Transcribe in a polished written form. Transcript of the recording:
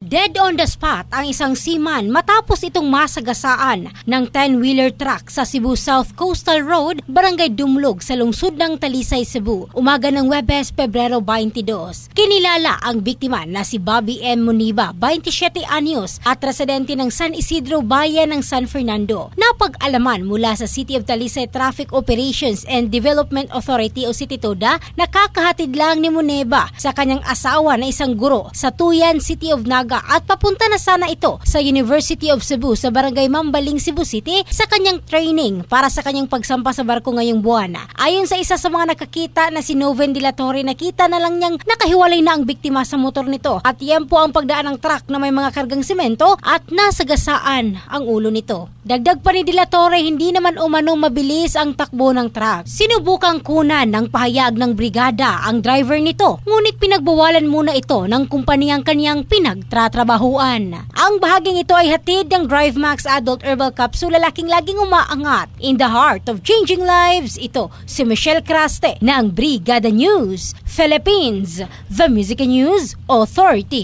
Dead on the spot ang isang seaman matapos itong masagasaan ng 10-wheeler truck sa Cebu South Coastal Road, Barangay Dumlog sa lungsod ng Talisay, Cebu. Umaga ng Huwebes, Pebrero 22. Kinilala ang biktima na si Bobby M. Muniba, 27 anyos at residente ng San Isidro, Bayan ng San Fernando. Napag-alaman mula sa City of Talisay Traffic Operations and Development Authority o City TODA na kakahatid lang ni Muniba sa kanyang asawa na isang guro sa Tuyan, City of Naga at papunta na sana ito sa University of Cebu sa Barangay Mambaling, Cebu City sa kanyang training para sa kanyang pagsampa sa barko ngayong buwan. Ayon sa isa sa mga nakakita na si Noven de la Torre, nakita na lang niyang nakahiwalay na ang biktima sa motor nito at yan po ang pagdaan ng truck na may mga kargang semento at nasagasaan ang ulo nito. Dagdag pa ni de la Torre, hindi naman umano mabilis ang takbo ng truck. Sinubukang kunan ng pahayag ng brigada ang driver nito, ngunit pinagbawalan muna ito ng kumpanyang kanyang pinagtratrabahuan. Ang bahaging ito ay hatid ng DriveMax Adult Herbal Capsule, lalaking laging umaangat. In the heart of changing lives, ito si Michelle Craste ng Brigada News Philippines, the Music News Authority.